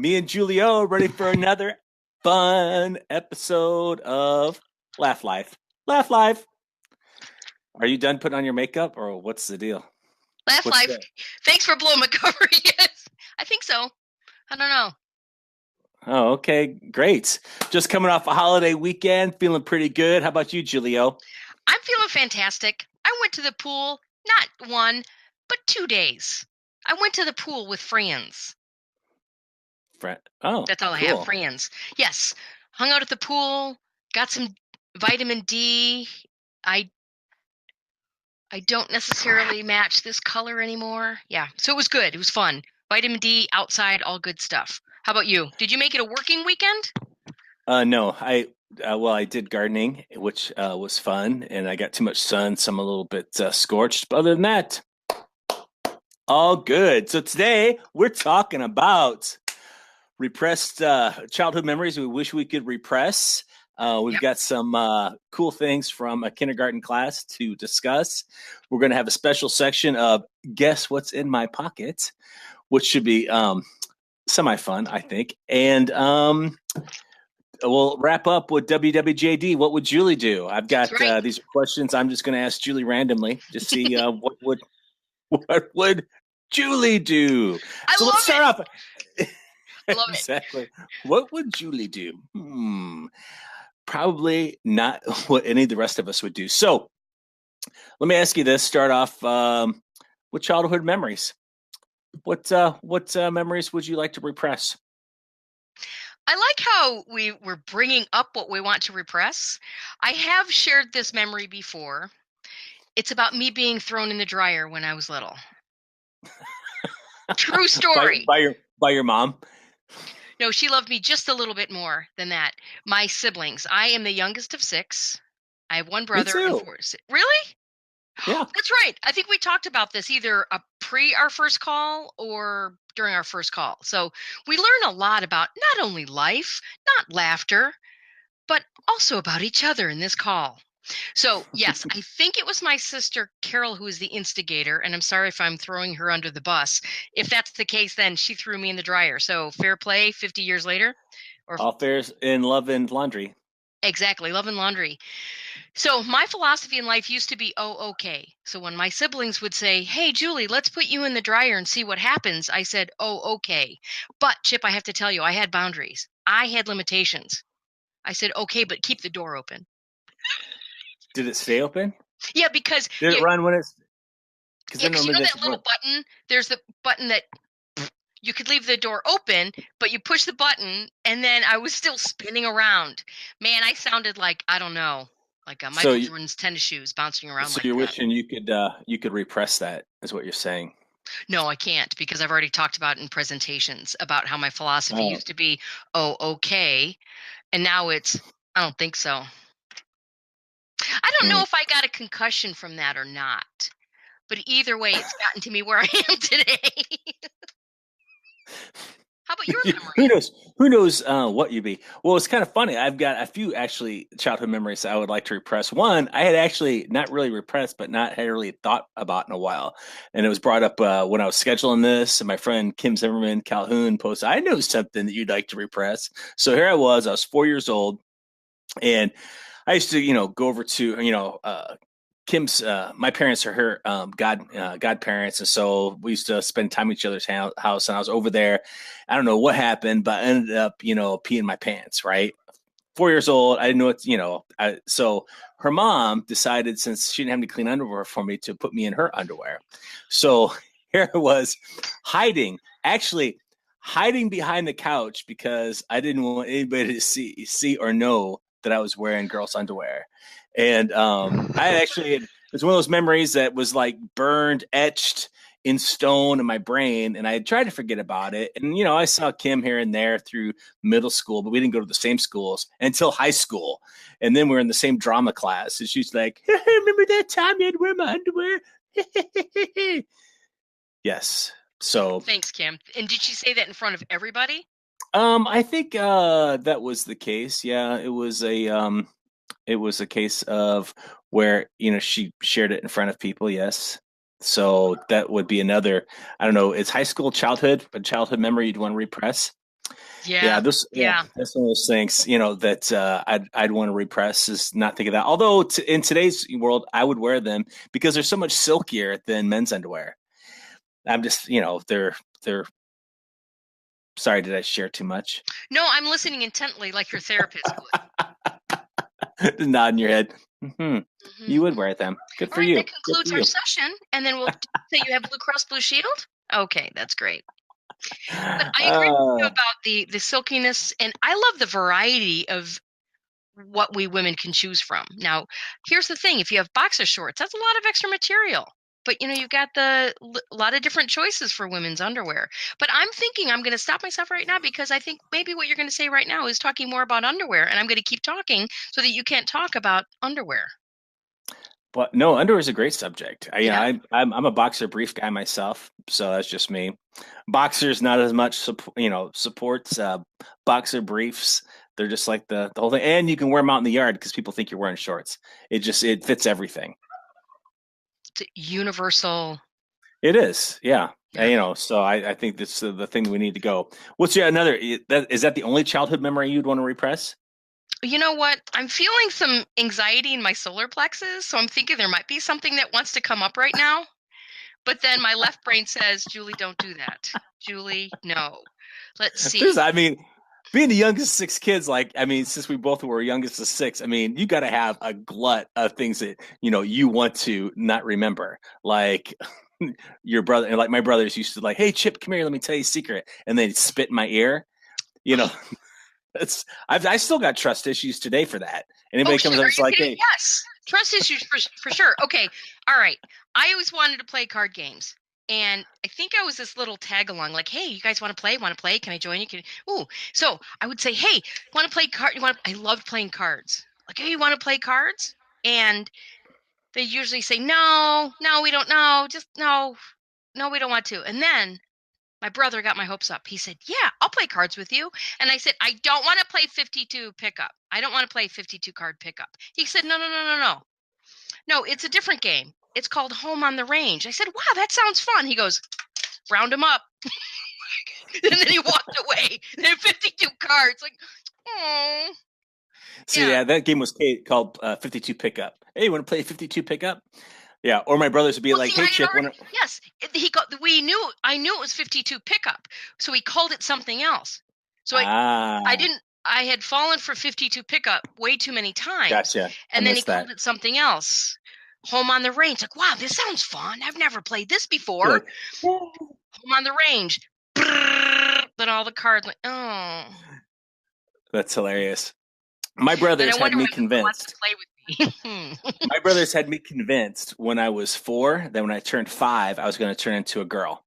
Me and Julio ready for another fun episode of Laugh Life. Laugh Life. Are you done putting on your makeup or what's the deal? Laugh What's Life. that? Thanks for blowing my cover. Yes, I think so. I don't know. Oh, okay. Great. Just coming off a holiday weekend, feeling pretty good. How about you, Julio? I'm feeling fantastic. I went to the pool, not 1, but 2 days. I went to the pool with friends. Friend. Oh, That's all I have, cool. friends. Yes, hung out at the pool, got some vitamin D. I I don't necessarily match this color anymore. Yeah, so it was good. It was fun. Vitamin D, outside, all good stuff. How about you? Did you make it a working weekend? No, I did gardening, which was fun, and I got too much sun, so I'm a little bit scorched. But other than that, all good. So today we're talking about repressed childhood memories we wish we could repress. We've Yep, got some cool things from a kindergarten class to discuss. We're going to have a special section of Guess What's in My Pocket, which should be semi fun, I think. And we'll wrap up with WWJD. What would Julie do? I've that's got right. these questions I'm just going to ask Julie randomly to see what would Julie do. I So let's love start it. off. I love it. Exactly. What would Julie do? Probably not what any of the rest of us would do. So let me ask you this. Start off with childhood memories. What memories would you like to repress? I like how we're bringing up what we want to repress. I have shared this memory before. It's about me being thrown in the dryer when I was little. True by story. by your by your mom? No, she loved me just a little bit more than that. My siblings. I am the youngest of six. I have one Me brother and too. four. Really? Yeah. That's right. I think we talked about this either pre our first call or during our first call. So we learn a lot about not only life, not laughter, but also about each other in this call. So, yes, I think it was my sister Carol who was the instigator, and I'm sorry if I'm throwing her under the bus. If that's the case, then she threw me in the dryer. So, fair play 50 years later, or All fares in love and laundry. exactly, love and laundry. So, my philosophy in life used to be, oh, okay. So, when my siblings would say, hey, Julie, let's put you in the dryer and see what happens, I said, oh, okay. But, Chip, I have to tell you, I had boundaries, I had limitations. I said, okay, but keep the door open. Did it stay open? Yeah, because Did it run when it's? Because yeah, then because you normally know that's that little button? There's the button that you could leave the door open, but you push the button, and then I was still spinning around. Man, I sounded like, I don't know, like so. Michael Jordan's tennis shoes bouncing around So like you're that. wishing you could repress that, is what you're saying. No, I can't because I've already talked about in presentations about how my philosophy Oh. used to be, oh, okay. And now it's, I don't think so. I don't know Hmm. if I got a concussion from that or not, but either way, it's gotten to me where I am today. How about your Who memory? knows? Who knows what you'd be? Well, it's kind of funny. I've got a few actually childhood memories I would like to repress. One, I had actually not really repressed, but not had really thought about in a while, and it was brought up when I was scheduling this. And my friend Kim Zimmerman Calhoun posted, "I know something that you'd like to repress." So here I was. I was 4 years old, and I used to, go over to, Kim's. My parents are her godparents, and so we used to spend time at each other's house. And I was over there. I don't know what happened, but I ended up, peeing my pants. Right, 4 years old. I didn't know what, so her mom decided since she didn't have any clean underwear for me to put me in her underwear. So here I was hiding, actually hiding behind the couch because I didn't want anybody to see or know that I was wearing girls' underwear. And I actually it was one of those memories that was like burned, etched in stone in my brain, and I had tried to forget about it. And I saw Kim here and there through middle school, but we didn't go to the same schools until high school. And then we are in the same drama class, and she's like, "Remember that time you had to wear my underwear?" Yes. So Thanks, Kim. And did she say that in front of everybody? I think that was the case. Yeah, it was a case of where she shared it in front of people. Yes, so that would be another. I don't know. It's high school childhood, a childhood memory you'd want to repress. Yeah. Yeah, Yeah. that's one of those things, that I'd want to repress is not think of that. Although in today's world, I would wear them because they're so much silkier than men's underwear. I'm just, they're sorry, did I share too much? No, I'm listening intently like your therapist would. Nod in your head. Hmm. Hmm. You would wear them. Good All for right, that you. Good for concludes our you. session, and then we'll say you have Blue Cross Blue Shield. Okay, that's great. But I agree with you Uh, about the silkiness, and I love the variety of what we women can choose from. Now, here's the thing: if you have boxer shorts, that's a lot of extra material. But you've got a lot of different choices for women's underwear. But I'm thinking I'm going to stop myself right now because I think maybe what you're going to say right now is talking more about underwear, and I'm going to keep talking so that you can't talk about underwear. but no, underwear is a great subject. Yeah. I'm a boxer brief guy myself, so that's just me. Boxers not as much supports boxer briefs. They're just like the whole thing, and you can wear them out in the yard because people think you're wearing shorts. It fits everything. It's universal. It is, yeah. And, Yeah. so I think that's the thing we need to go. What's your another? Is that the only childhood memory you'd want to repress? You know what? I'm feeling some anxiety in my solar plexus, so I'm thinking there might be something that wants to come up right now. But then my left brain says, Julie, don't do that. Julie, no. Let's There's, see. I mean, being the youngest of six kids, since we both were youngest of six, you got to have a glut of things that, you want to not remember. Like your brother, and like my brothers used to like, hey, Chip, come here, let me tell you a secret. And they'd spit in my ear. You know, I still got trust issues today for that. Oh, Anybody shit. comes up, Are it's you like, kidding? hey, Yes. Trust issues for sure. Okay. All right. I always wanted to play card games. And I think I was this little tag along, like, hey, you guys want to play? Want to play? Can I join you? Ooh. So I would say, hey, want to play card? I loved playing cards. Like, hey, you want to play cards? And they usually say, no, no, we don't know. Just no, no, we don't want to. And then my brother got my hopes up. He said, yeah, I'll play cards with you. And I said, I don't want to play 52 pickup. I don't want to play 52 card pickup. He said, no, no, no, no, no. No, it's a different game. It's called Home on the Range. I said, wow, that sounds fun. He goes, round them up. And then he walked away. And 52 cards. Like, oh, so yeah. yeah, that game was called 52 Pickup. Hey, you want to play 52 Pickup? Yeah, or my brothers would be Well, like, see, hey, I had Chip, already, yes, I knew it was 52 pickup. So he called it something else. So I ah, didn't, I had fallen for 52 pickup way too many times. gotcha. I And then he missed that. called it something else. Home on the Range. Like, wow, this sounds fun. I've never played this You're before. like, "Yeah." Home on the Range. Then all the cards, like, oh. That's hilarious. My Then I brothers had wonder me why no one wants to convinced. play with me. My brothers had me convinced when I was 4 that when I turned 5, I was going to turn into a girl.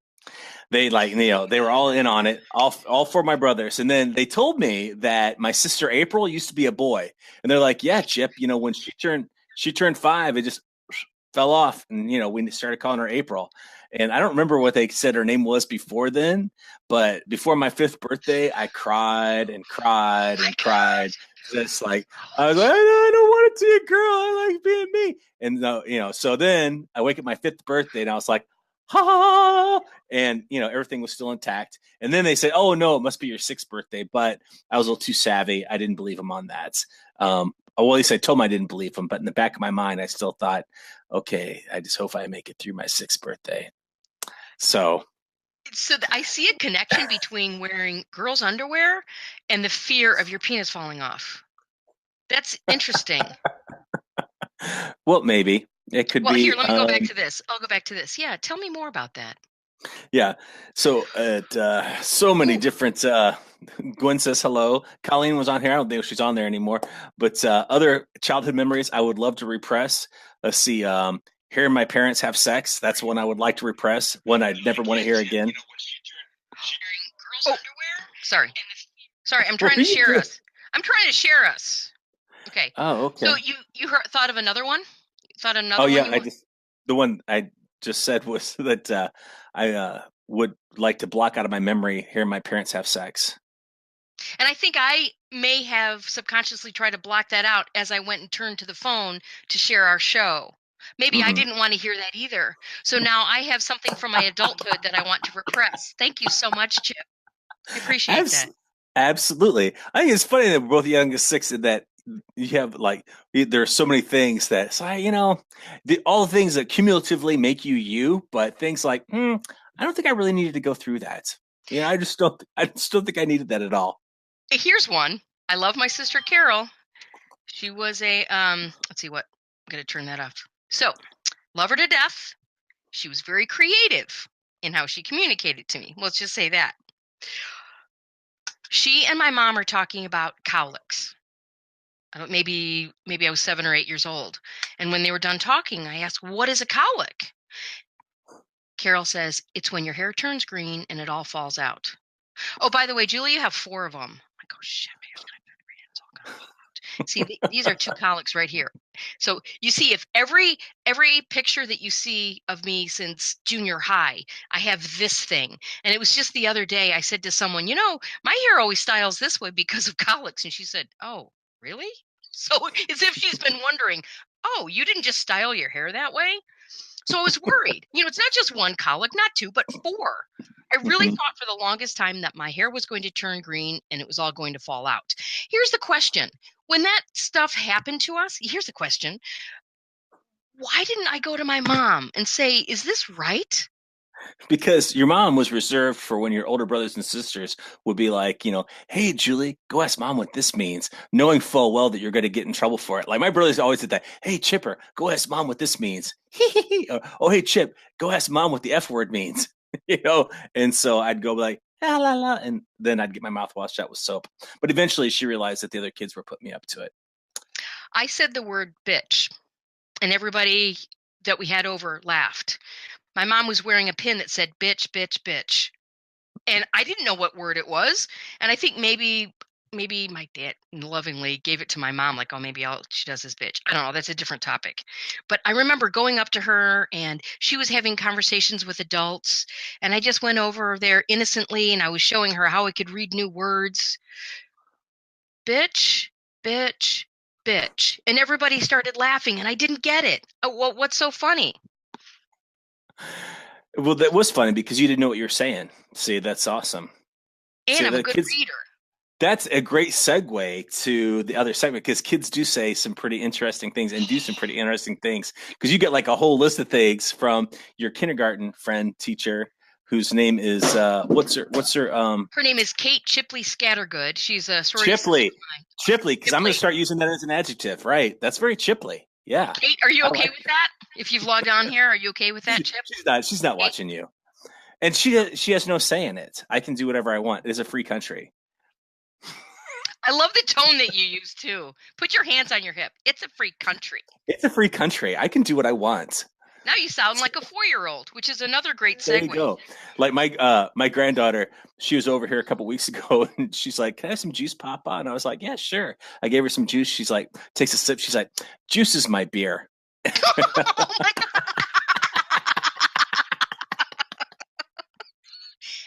They were all in on it, all four of my brothers. And then they told me that my sister April used to be a boy. And they're like, yeah, Chip, when she turned 5, it just fell off. And, we started calling her April. And I don't remember what they said her name was before then, but before my 5th birthday, I cried and Oh cried my and cried. gosh. Just like, I was like, I don't want to be a girl. I like being me. And, so then I wake up my 5th birthday and I was like, ha ha, and everything was still intact. And then they said, "Oh no, it must be your 6th birthday." But I was a little too savvy. I didn't believe them on that. Well, at least I told them I didn't believe them. But in the back of my mind, I still thought, "Okay, I just hope I make it through my 6th birthday." So So I see a connection between wearing girls' underwear and the fear of your penis falling off. That's interesting. well, maybe it could Well, here, be. let me go back to this. I'll go back to this. Yeah, tell me more about that. Yeah. So so many Ooh, different. Gwen says hello. Colleen was on here. I don't think she's on there anymore. But other childhood memories I would love to repress. Let's see. Hearing my parents have sex. That's one I would like to repress. One I'd never want to hear again. sharing girls' underwear. Sorry, sorry. I'm What trying are to you share doing? us. I'm trying to share us. Okay. Oh, So okay. thought of another one? Thought of Oh another one yeah. you want? The one I just said was that I would like to block out of my memory hearing my parents have sex. And I think I may have subconsciously tried to block that out as I went and turned to the phone to share our show. Maybe I Hmm. didn't want to hear that either. So now I have something from my adulthood that I want to repress. Thank you so much, Chip. I I have appreciate that. Absolutely. I think it's funny that we're both youngest six and that you have like there are so many things that so all the things that cumulatively make you you, but things like I don't think I really needed to go through that. I just don't think I needed that at all. Here's one. I love my sister Carol. She was a let's see what I'm gonna turn that off. So, love her to death. She was very creative in how she communicated to me. Let's just say that. She and my mom are talking about cowlicks. Maybe I was 7 or 8 years old. And when they were done talking, I asked, "What is a cowlick?" Carol says, "It's when your hair turns green and it all falls out." Oh, by the way, Julie, you have four of them. I'm like, oh shit, my hair's gonna it's all gonna fall out. See, these are two colics right here. So you see, if every picture that you see of me since junior high, I have this thing. And it was just the other day I said to someone, my hair always styles this way because of colics. And she said, "Oh, really?" So as if she's been wondering, "Oh, you didn't just style your hair that way?" So I was worried. It's not just one colic, not two, but four. I really Mhm. thought for the longest time that my hair was going to turn green and it was all going to fall out. Here's the question. When that stuff happened to us, here's the question. Why didn't I go to my mom and say, "Is this right?" Because your mom was reserved for when your older brothers and sisters would be like, hey, Julie, go ask mom what this means, knowing full well that you're going to get in trouble for it. Like my brothers always did that. Hey, Chipper, go ask mom what this means. Oh, hey, Chip, go ask mom what the F word means. And so I'd go like, la, la, la, and then I'd get my mouth washed out with soap. But eventually she realized that the other kids were putting me up to it. I said the word bitch, and everybody that we had over laughed. My mom was wearing a pin that said bitch, bitch, bitch. And I didn't know what word it was. And I think maybe my dad lovingly gave it to my mom, like, "Oh, maybe she does this bitch." I don't know. That's a different topic. But I remember going up to her and she was having conversations with adults. And I just went over there innocently and I was showing her how I could read new words. Bitch, bitch, bitch. And everybody started laughing and I didn't get it. Oh, well, what's so funny? Well, that was funny because you didn't know what you were saying. See, that's awesome. And See, I'm a the good kids, reader. that's a great segue to the other segment because kids do say some pretty interesting things and do some pretty interesting things because you get like a whole list of things from your kindergarten friend teacher whose name is what's her Her name is Kate Chipley Scattergood. She's a sorority sister Chipley. of mine. Chipley, because I'm going to Chipley. start using that as an adjective, right? That's very Chipley. Yeah. Kate, are you I okay like with that? If you've logged on here, are you okay with that, Chip? she's not Kate? watching you. And she has no say in it. I can do whatever I want. It is a free country. I love the tone that you use too. Put your hands on your hip. It's a free country. It's a free country. I can do what I want. Now you sound like a 4-year-old, which is another great There you segue. go. Like my granddaughter, she was over here a couple weeks ago, and she's like, "Can I have some juice, Papa?" And I was like, "Yeah, sure." I gave her some juice. She's like, takes a sip. She's like, "Juice is my beer." Oh my God.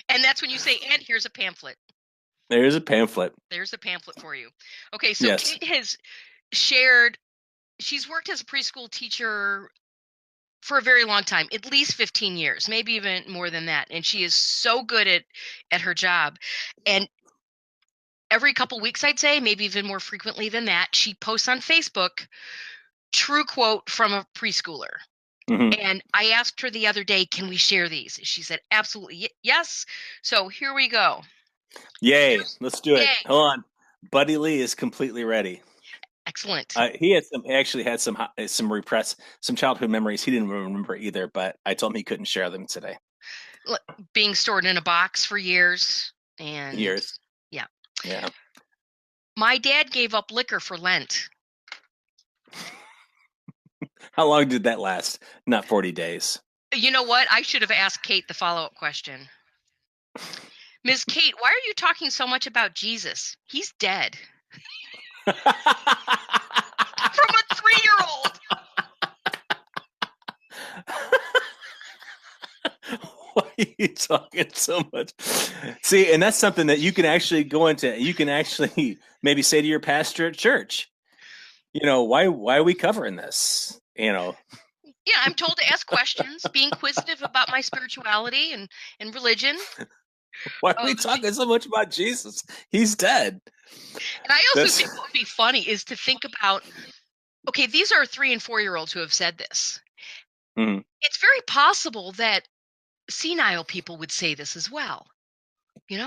And that's when you say, "And here's a pamphlet." There's a pamphlet. There's a pamphlet for you. Okay, so Yes. Kate has shared, she's worked as a preschool teacher for a very long time, at least 15 years, maybe even more than that. And she is so good at her job. And every couple weeks, I'd say, maybe even more frequently than that, she posts on Facebook true quote from a preschooler. Hmm. And I asked her the other day, "Can we share these?" She said, "Absolutely, yes." So here we go. Yay! Here's, Let's do it. yay, Hold on. Buddy Lee is completely ready. excellent. He actually had some repress some childhood memories he didn't remember either, but I told him he couldn't share them today. Being stored in a box for years. And Years. yeah, Yeah. my dad gave up liquor for Lent. How long did that last? Not 40 days. You know what? I should have asked Kate the follow-up question. "Ms. Kate, why are you talking so much about Jesus? He's dead." From a 3-year-old. Why are you talking so much? See, and that's something that you can actually go into. You can actually maybe say to your pastor at church, why are we covering this? Yeah, I'm told to ask questions, be inquisitive about my spirituality and religion. Why are Oh, we talking so much about Jesus? He's dead. and I also That's think what would be funny is to think about, okay, these are 3 and 4-year-olds who have said this. Mhm, It's very possible that senile people would say this as well.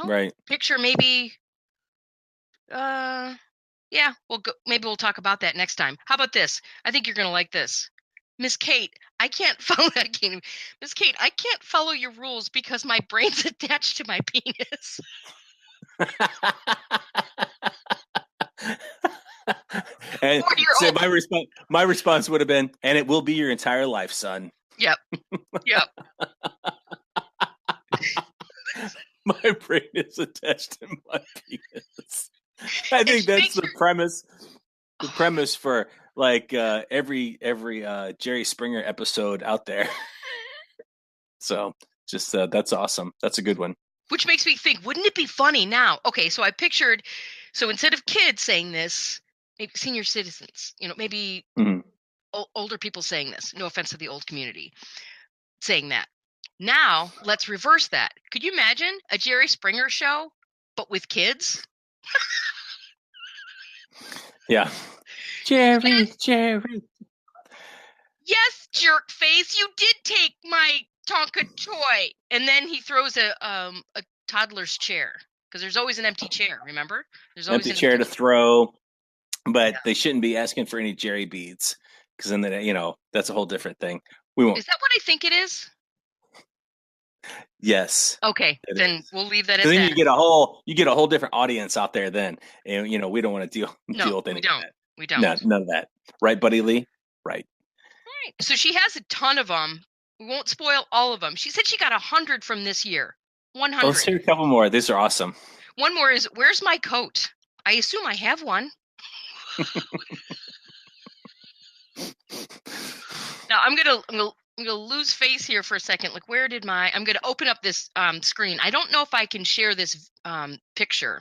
right. Picture maybe, uh, yeah, maybe we'll talk about that next time. How about this? I think you're going to like this. Miss Kate, I can't follow that game. Miss Kate, I can't follow your rules because my brain's attached to my penis. And 4-year-old. so my response would have been, and it will be your entire life, son. Yep. Yep. My brain is attached to my penis. I And think she that's makes the her. premise. The Oh, premise for like every Jerry Springer episode out there. So just that's awesome. That's a good one. which makes me think, wouldn't it be funny now? Okay, so I pictured, so instead of kids saying this, maybe senior citizens, maybe Mhm. older people saying this. No offense to the old community saying that. Now, let's reverse that. Could you imagine a Jerry Springer show, but with kids? Yeah. Jerry, Jerry. Yes, jerk face, you did take my Tonka toy. And then he throws a toddler's chair because there's always an empty chair. Remember? There's always Empty an empty chair to chair. throw, Yeah. but they shouldn't be asking for any Jerry beads because then that's a whole different thing. We won't. Is that what I think it is? Yes, Okay, it then is. we'll leave that Because at then that. you get a whole different audience out there then, and we don't want to deal No, deal with we any of don't. that. We No, don't. none of that. Right, Buddy Lee? Right. Right. So she has a ton of them. We won't spoil all of them. She said she got 100 from this year. Well, let's 100. hear a couple more. These are awesome. One more is, where's my coat? I assume I have one. Now I'm gonna lose face here for a second. Like, where did my? I'm gonna open up this screen. I don't know if I can share this picture.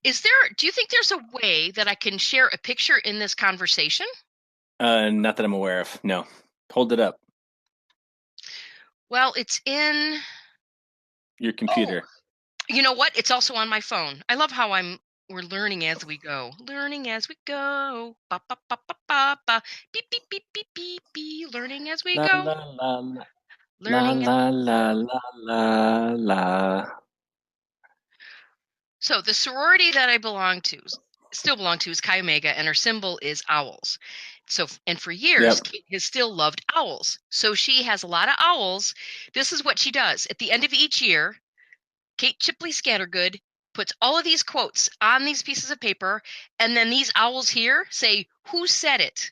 Is there? Do you think there's a way that I can share a picture in this conversation? Not that I'm aware of. No. Hold it up. Well, it's in. Your Oh, computer. you know what? It's also on my phone. I love how we're learning as we go. Learning as we go. Ba ba ba ba ba ba. Beep beep beep beep beep beep. Learning as we La go. la la la la Learning. la la la la la. So the sorority that I still belong to, is Chi Omega, and her symbol is owls. So, and for years, Yep. Kate has still loved owls. So she has a lot of owls. This is what she does. At the end of each year, Kate Chipley Scattergood puts all of these quotes on these pieces of paper, and then these owls here say, who said it?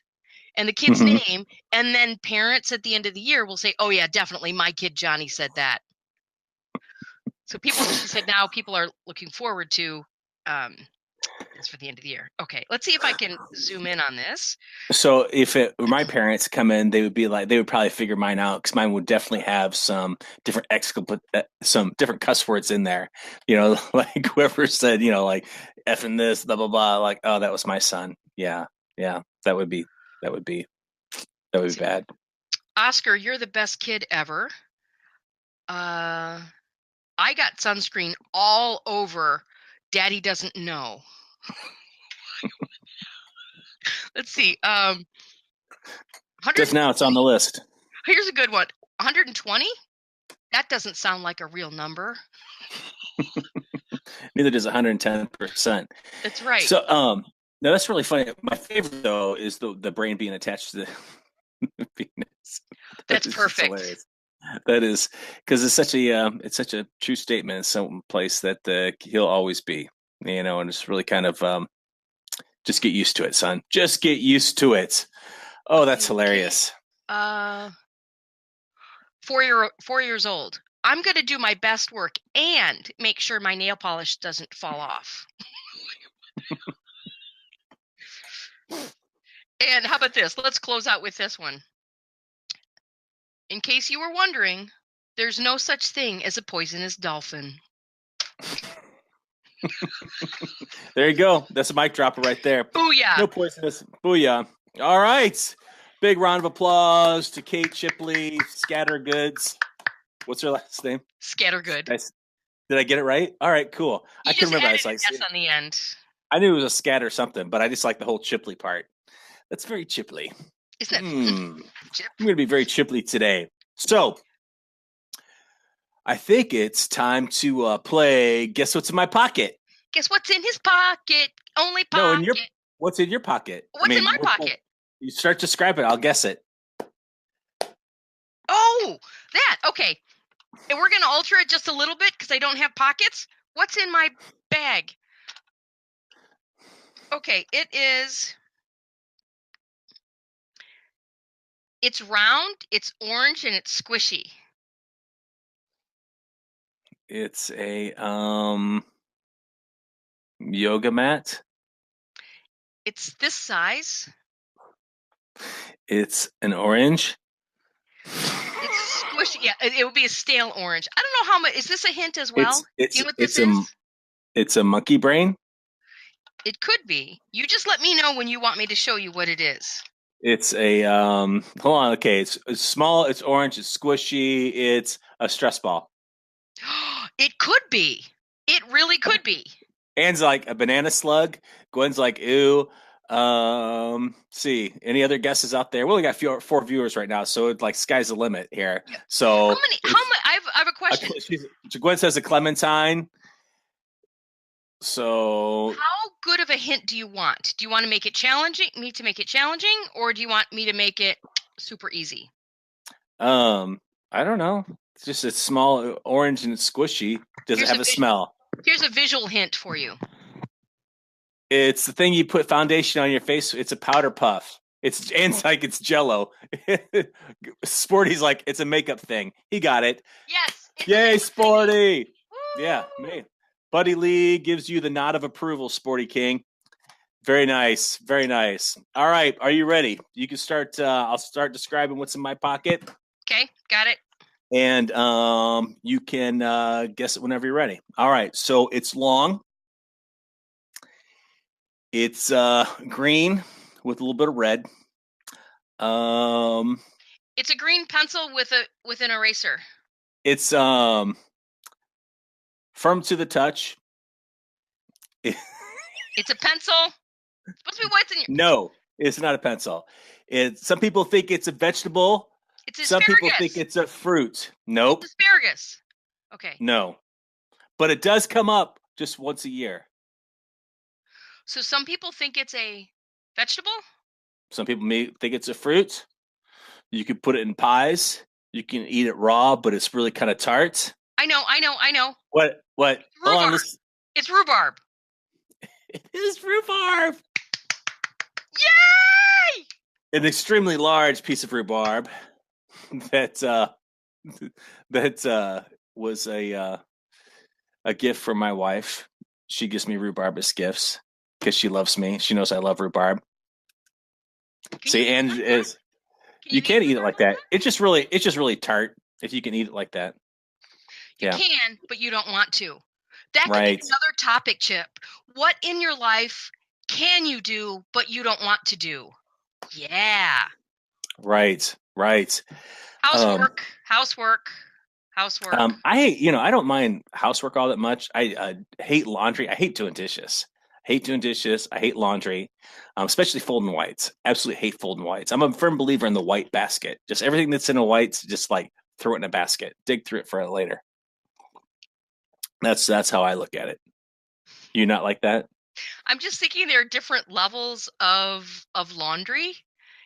And the kid's Hmm. name, and then parents at the end of the year will say, oh yeah, definitely my kid Johnny said that. So she said now people are looking forward to this for the end of the year. Okay, let's see if I can zoom in on this. So if it were my parents come in, they would probably figure mine out because mine would definitely have some different cuss words in there. Like whoever said, like effing this, blah blah blah. Like, oh, that was my son. Yeah, yeah, that would be that would Let's be see. bad. Oscar, you're the best kid ever. I got sunscreen all over. Daddy doesn't know. Let's see. Just now, it's on 120. the list. Here's a good one. 120? That doesn't sound like a real number. Neither does 110%. That's right. So, now that's really funny. My favorite though is the brain being attached to the penis. That That's is just perfect. hilarious. That is because it's such a true statement in some place that he'll always be, and it's really kind of just get used to it, son. Just get used to it. Oh, Let's that's see. Kate, hilarious. uh, 4 years old. I'm gonna do my best work and make sure my nail polish doesn't fall off. And how about this? Let's close out with this one. In case you were wondering, there's no such thing as a poisonous dolphin. There you go. That's a mic dropper right there. Booyah! No poisonous. Booyah. All right. Big round of applause to Kate Chipley, Scattergoods. What's her last name? Scattergood. Did I get it right? All right, cool. I You couldn't just remember. I added was like, an S on the end. I knew it was a scat or something, but I just like the whole Chipley part. That's very Chipley. Isn't that Hmm. Chip? I'm going to be very Chipley today. So I think it's time to play. Guess what's in my pocket? Guess what's in his pocket? Only No, in your pocket. what's in your pocket? I What's in mean, my pocket? you start to describe it. I'll guess it. Oh, that. Okay. And we're going to alter it just a little bit because I don't have pockets. What's in my bag? Okay, it is. It's round, it's orange, and it's squishy. It's a yoga mat. It's this size. It's an orange. It's squishy. Yeah, it would be a stale orange. I don't know how much. Is this a hint as well? It's Do you know what this it's is? it's a monkey brain. It could be. You just let me know when you want me to show you what it is. It's a hold on, okay, it's small, it's orange, it's squishy, it's a stress ball. It could be. It really could be. Anne's like a banana slug. Gwen's like, ew. See, any other guesses out there? We only got four viewers right now, so it's like sky's the limit here. Yeah. So How many? I have a question. Gwen says a clementine. So How good of a hint do you want? Do you want to make it challenging? Me to make it challenging, or do you want me to make it super easy? I don't know. It's small, orange, and it's squishy. Does it have a smell? Here's a visual hint for you. It's the thing you put foundation on your face. It's a powder puff. It's like it's Jello. Sporty's like it's a makeup thing. He got it. Yes. Yay, Sporty! Woo! Yeah, me. Buddy Lee gives you the nod of approval, Sporty King. Very nice, very nice. All right, are you ready? You can start. I'll start describing what's in my pocket. Okay, got it. And you can guess it whenever you're ready. All right, so it's long. It's green with a little bit of red. It's a green pencil with an eraser. It's firm to the touch. It's a pencil. It's supposed to be what's in your. No, it's not a pencil. Some people think it's a vegetable. It's asparagus. Some people think it's a fruit. Nope. It's asparagus. Okay. No, but it does come up just once a year. So some people think it's a vegetable. Some people may think it's a fruit. You can put it in pies. You can eat it raw, but it's really kind of tart. I know. What? Rhubarb. It's rhubarb. It is rhubarb. Yay! An extremely large piece of rhubarb that was a gift from my wife. She gives me rhubarb as gifts because she loves me. She knows I love rhubarb. See, and is you can't eat it like that. It's just really tart if you can eat it like that. You can, but you don't want to. That could be another topic, Chip. What in your life can you do, but you don't want to do? Yeah. Right. Housework. I don't mind housework all that much. I hate laundry. I hate doing dishes. I hate laundry, especially folding whites. Absolutely hate folding whites. I'm a firm believer in the white basket. Just everything that's in a white, just like throw it in a basket. Dig through it for it later. That's how I look at it. You not like that? I'm just thinking there are different levels of laundry.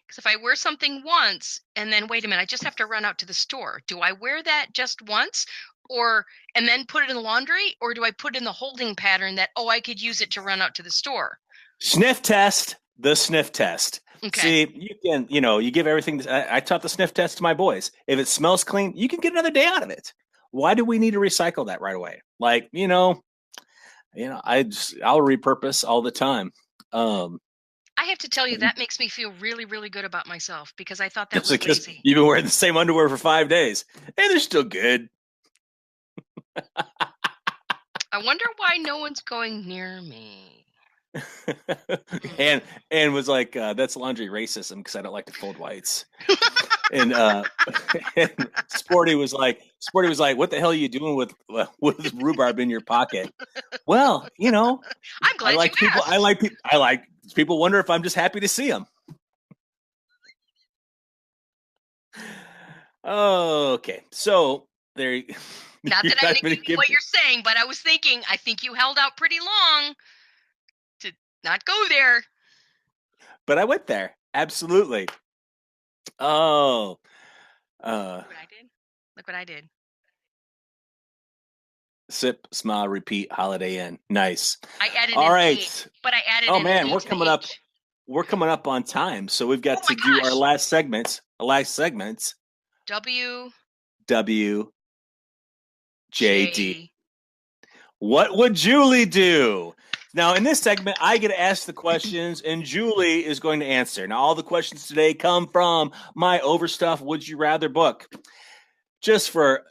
Because if I wear something once and then wait a minute, I just have to run out to the store. Do I wear that just once and then put it in the laundry? Or do I put it in the holding pattern that, I could use it to run out to the store? Sniff test. The sniff test. Okay. See, you can, you give everything. I taught the sniff test to my boys. If it smells clean, you can get another day out of it. Why do we need to recycle that right away? Like, I'll repurpose all the time. I have to tell you, that makes me feel really, really good about myself because I thought that was lazy. You've been wearing the same underwear for 5 days. Hey, they're still good. I wonder why no one's going near me. and was like, that's laundry racism because I don't like to fold whites. And and Sporty was like, "What the hell are you doing with rhubarb in your pocket?" Well, I'm glad you asked. I like people wonder if I'm just happy to see them. Okay, so there Not you're that I'm not going to negating give what me, you're saying, but I was thinking, I think you held out pretty long to not go there. but I went there absolutely. Oh, uh, Look what I did. Look what I did. sip, smile, repeat, Holiday Inn. Nice. I added All an E, right. but I added Oh an man, E to the H. we're coming up on time, so we've Oh got my to do our gosh. last segment. Our last segment. WJ. WJD. What would Julie do? Now, in this segment, I get to ask the questions, and Julie is going to answer. Now, all the questions today come from my Overstuff Would You Rather book. Just for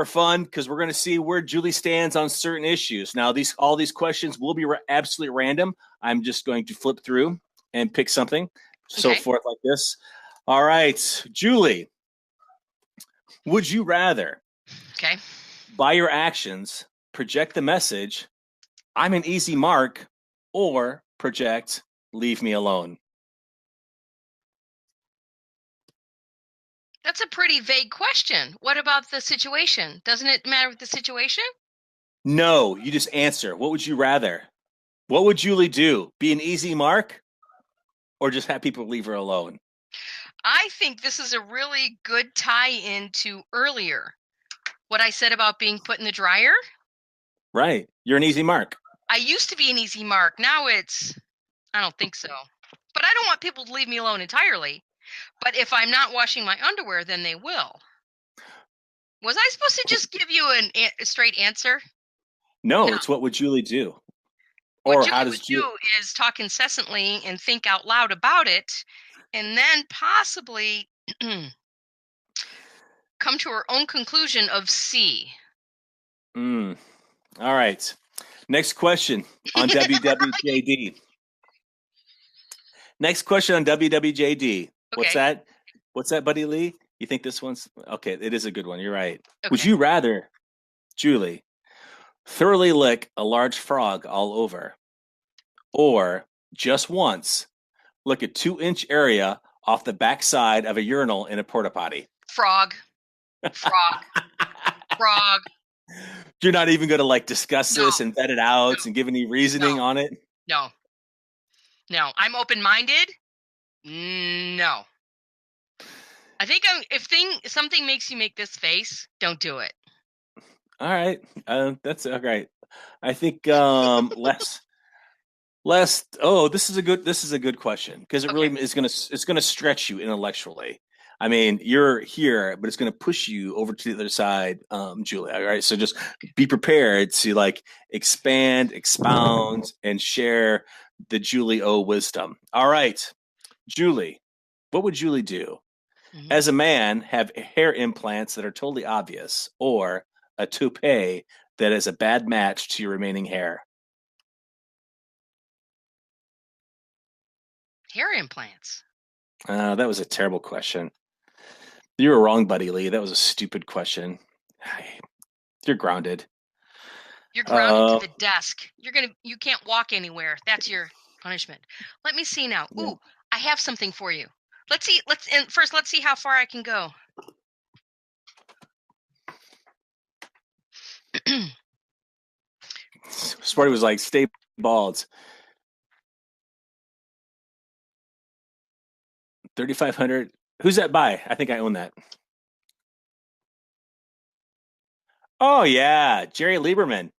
fun, because we're going to see where Julie stands on certain issues. Now, all these questions will be absolutely random. I'm just going to flip through and pick something, so Okay. forth like this. All right, Julie, would you rather Okay. by your actions project the message I'm an easy mark, or project leave me alone? That's a pretty vague question. What about the situation? Doesn't it matter with the situation? No, you just answer. What would you rather? What would Julie do? Be an easy mark, or just have people leave her alone? I think this is a really good tie into earlier. What I said about being put in the dryer. Right. You're an easy mark. I used to be an easy mark. Now I don't think so. But I don't want people to leave me alone entirely. But if I'm not washing my underwear, then they will. Was I supposed to just give you a straight answer? No. No, it's what would Julie do? What Or how Julie does would Julie? do is talk incessantly and think out loud about it, and then possibly come to her own conclusion of C. Mm, all right. Next question on WWJD. Next question on WWJD. What's Okay. that? What's that, Buddy Lee? You think this one's okay? It is a good one. You're right. Would Okay. you rather, Julie, thoroughly lick a large frog all over, or just once lick a 2-inch area off the backside of a urinal in a porta potty? Frog. Frog. Frog. You're not even going to like discuss No. this and vet it No. out and give any No. reasoning on it. No. No. I'm open-minded. No. I think something makes you make this face, don't do it. All right, that's all right. I think less. Oh, this is a good question because it Okay. really is gonna stretch you intellectually. I mean, you're here, but it's gonna push you over to the other side, Julia. All right, so just be prepared to like expand, expound, and share the Julie O wisdom. All right, Julie, what would Julie do? Hmm. As a man, have hair implants that are totally obvious, or a toupee that is a bad match to your remaining hair? Hair implants. That was a terrible question. You were wrong, Buddy Lee. That was a stupid question. You're grounded. You're grounded to Uh, the desk. You can't walk anywhere. That's your punishment. Let me see now. yeah. Ooh, I have something for you. Let's see how far I can go. Sporty was like, stay bald. 3,500. Who's that by? I think I own that. Oh, yeah. Jerry Lieberman.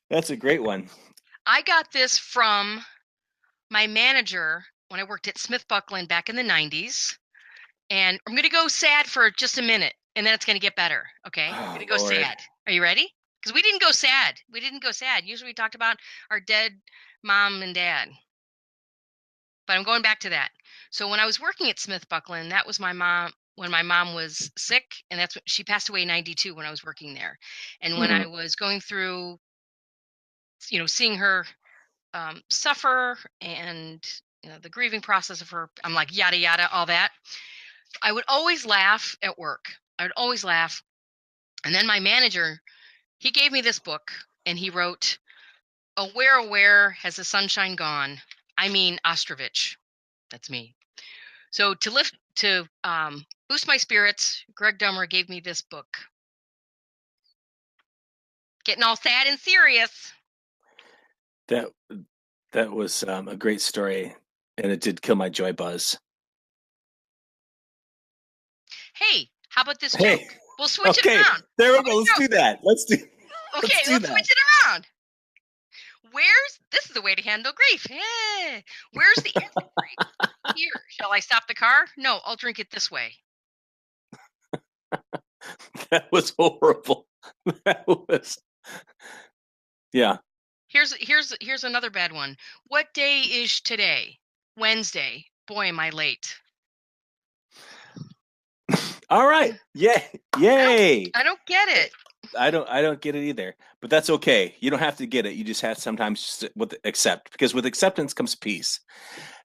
That's a great one. I got this from my manager when I worked at Smith Buckland back in the 90s. And I'm going to go sad for just a minute, and then it's going to get better. Okay? I'm going Oh, to go Lord. sad. Are you ready? Because we didn't go sad. We didn't go sad. Usually we talked about our dead mom and dad. But I'm going back to that. So when I was working at Smith Buckland, that was my mom when my mom was sick, and that's when she passed away in 92 when I was working there. And when Mm-hmm. I was going through, seeing her suffer and the grieving process of her, I'm like, yada, yada, all that. I would always laugh at work. I would always laugh. And then my manager, he gave me this book and he wrote, "Where has the sunshine gone?" I mean, Ostrovich. That's me. So to boost my spirits, Greg Dummer gave me this book. Getting all sad and serious. That that was a great story, and it did kill my joy buzz. Hey, how about this Hey, joke? We'll switch it okay, around. there we How go. Let's about do that. Let's do Okay, let's do let's that. switch it around. This is the way to handle grief. Hey, where's the exit grief? Here, shall I stop the car? No, I'll drink it this way. That was horrible. That was, yeah. Here's another bad one. What day is today? Wednesday. Boy, am I late. All right. Yay. Yay. I don't get it. I don't get it either. But that's okay. You don't have to get it. You just have to sometimes with accept, because with acceptance comes peace.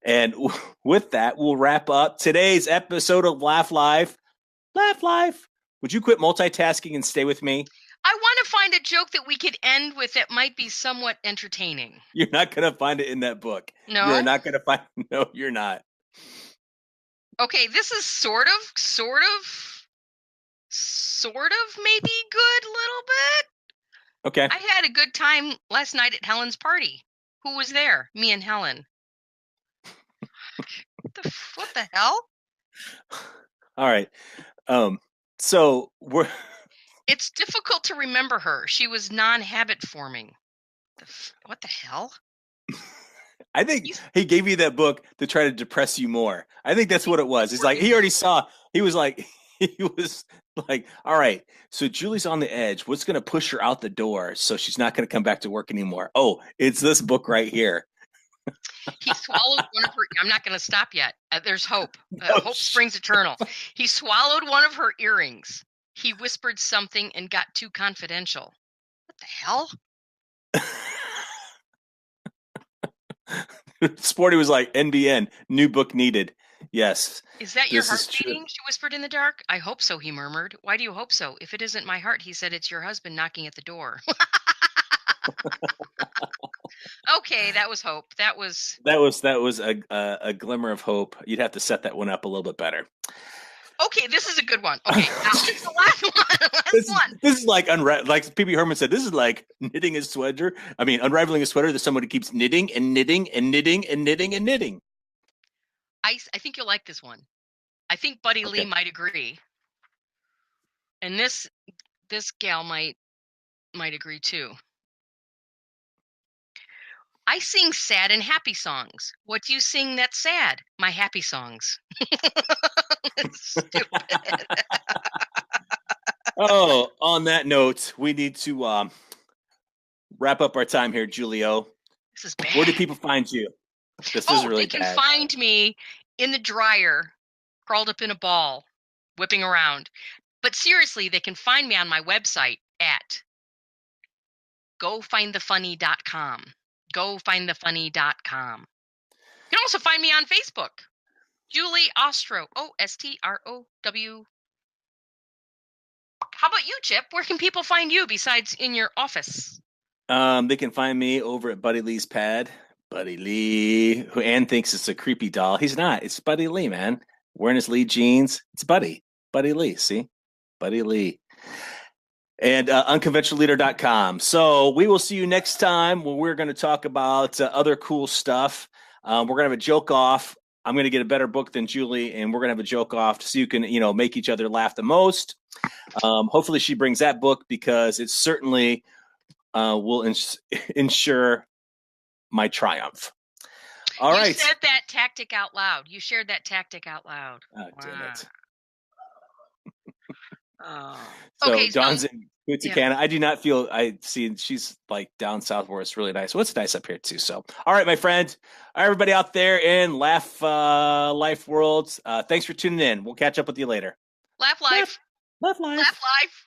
And with that, we'll wrap up today's episode of Laugh Life. Laugh Life. Would you quit multitasking and stay with me? I want to find a joke that we could end with that might be somewhat entertaining. You're not going to find it in that book. No? You're not going to find. No, you're not. Okay, this is sort of maybe good little bit. Okay. I had a good time last night at Helen's party. Who was there? Me and Helen. What the hell? All right. So It's difficult to remember her. She was non-habit forming. What the hell? I think he gave you that book to try to depress you more. I think that's what it was. It's like he already saw. He was like, all right. So Julie's on the edge. What's going to push her out the door so she's not going to come back to work anymore? Oh, it's this book right here. He swallowed one of her. I'm not going to stop yet. There's hope. Hope springs eternal. He swallowed one of her earrings. He whispered something and got too confidential. What the hell? Sporty was like, NBN, new book needed. Yes. Is that your heart beating? She whispered in the dark. I hope so, he murmured. Why do you hope so? If it isn't my heart, he said, it's your husband knocking at the door. Okay, that was hope. That was a glimmer of hope. You'd have to set that one up a little bit better. Okay, this is a good one. Okay, now it's the last one. This is like like P.B. Herman said. This is like knitting a sweater. I mean, unraveling a sweater that somebody keeps knitting and knitting and knitting and knitting and knitting. I think you'll like this one. I think Buddy Lee might agree, and this gal might agree too. I sing sad and happy songs. What do you sing that's sad? My happy songs. Stupid. Oh, on that note, we need to wrap up our time here, Julio. This is bad. Where do people find you? This is really bad. They can find me in the dryer, crawled up in a ball, whipping around. But seriously, they can find me on my website at gofindthefunny.com. gofindthefunny.com. You can also find me on Facebook. Julie Ostrow. Ostrow. How about you, Chip? Where can people find you besides in your office? They can find me over at Buddy Lee's pad. Buddy Lee, who Ann thinks it's a creepy doll. He's not. It's Buddy Lee, man. Wearing his Lee jeans. It's Buddy. Buddy Lee. See? Buddy Lee. And unconventionalleader.com. So we will see you next time when we're going to talk about other cool stuff. We're going to have a joke off. I'm going to get a better book than Julie, and we're going to have a joke off so you can, make each other laugh the most. Hopefully she brings that book because it certainly will ensure my triumph. All right. You said that tactic out loud. You shared that tactic out loud. Oh, damn it. Oh. So okay, Dawn's in Punta Cana. I do not feel she's like down south where it's really nice. Well, it's nice up here too. So, all right, my friend, everybody out there in Laugh Life world, thanks for tuning in. We'll catch up with you later. Laugh Life. Laugh Life. Laugh Life.